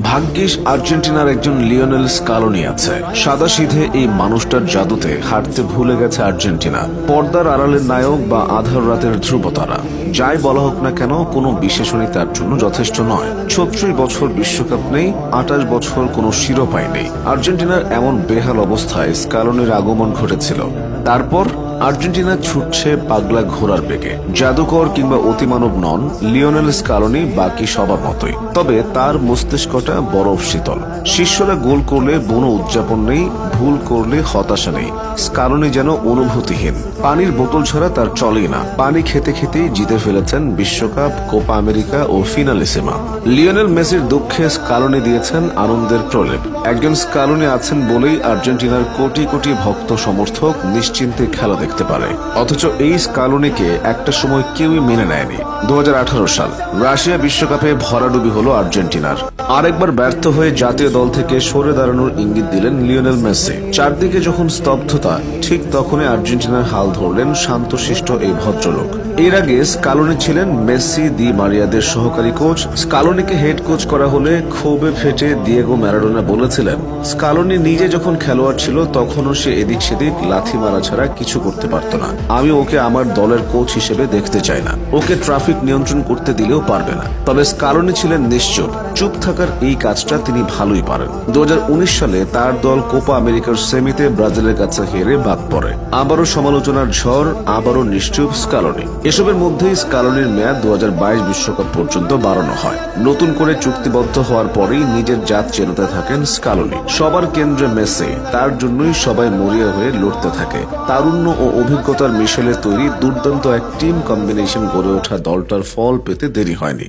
ভাগ্যিস আর্জেন্টিনার একজন লিওনেল স্কালোনি আছে। সাদাসিধে এই মানুষটার জাদুতে হারতে ভুলে গেছে আর্জেন্টিনা। পর্দার আড়ালের নায়ক বা আধার রাতের ধ্রুবতারা, যাই বলা হোক না কেন, কোনো বিশেষণই তার জন্য যথেষ্ট নয়। 36 বছর বিশ্বকাপ নেই, 28 বছর কোনো শিরোপাই নেই। আর্জেন্টিনার এমন বেহাল অবস্থায় স্কালোনির আগমন ঘটেছিল। তারপর আর্জেন্টিনা ছুটছে পাগলা ঘোড়ার বেগে। জাদুকর কিংবা অতিমানব নন লিওনেল স্কালোনি, বাকি সবার মতোই। তবে তার মস্তিষ্কটা বরফ শীতল। শিষ্যরা গোল করলে কোনো উদযাপন নেই, ভুল করলে হতাশা নেই। স্কালোনি যেন অনুভূতিহীন। পানির বোতল ছাড়া তার চলেই না। পানি খেতে খেতেই জিতে ফেলেছেন বিশ্বকাপ, কোপা আমেরিকা ও ফিনালিসিমা। লিওনেল মেসির দুঃখে স্কালোনি দিয়েছেন আনন্দের প্রলেপ। একজন স্কালোনি আছেন বলেই আর্জেন্টিনার কোটি কোটি ভক্ত সমর্থক নিশ্চিন্তে খেলা দেখতে পারে। অথচ এই স্কালোনিকে একটা সময় কেউই মেনে নেয়নি। 2018 সাল রাশিয়া বিশ্বকাপে ভরাডুবি হলো আর্জেন্টিনার। আরেকবার ব্যর্থ হয়ে জাতীয় দল থেকে সরে দাঁড়ানোর ইঙ্গিত দিলেন লিওনেল মেসি। চারদিকে যখন স্তব্ধতা, ঠিক তখনই আর্জেন্টিনার হাল ধরলেন শান্তশিষ্ট এই ভদ্রলোক। এর আগে স্কালোনি ছিলেন মেসি, দি মারিয়াদের সহকারী কোচ। স্কালোনিকে হেড কোচ করা হলে ক্ষোভে ফেটে দিয়েগো ম্যারাডোনা বলেছিলেন, স্কালোনি নিজে যখন খেলোয়াড় ছিল তখনও সে এদিক সেদিক লাথি মারা ছাড়া কিছু করতে পারত না। আমি ওকে আমার দলের কোচ হিসেবে দেখতে চাই না। ওকে ট্রাফিক নিয়ন্ত্রণ করতে দিলেও পারবে না। তবে স্কালোনি ছিলেন নিশ্চুপ। চুপ থাকার এই কাজটা তিনি ভালোই পারেন। 2019 সালে তার দল কোপা আমেরিকার সেমিতে ব্রাজিলের কাছে হেরে বাদ পড়ে। আবারও সমালোচনার ঝড়, আবারও নিশ্চুপ স্কালোনি। এসবের মধ্যেই স্কালোনির মেয়াদ 2022 বিশ্বকাপ পর্যন্ত বাড়ানো হয়। নতুন করে চুক্তিবদ্ধ হওয়ার পরেই নিজের জাত চেনাতে থাকেন স্কালোনি। সবার কেন্দ্রে মেসি, তার জন্যই সবাই মরিয়া হয়ে লড়তে থাকে। তারুণ্য ও অভিজ্ঞতার মিশেলে তৈরি দুর্দান্ত এক টিম কম্বিনেশন গড়ে ওঠা দলটার ফল পেতে দেরি হয়নি।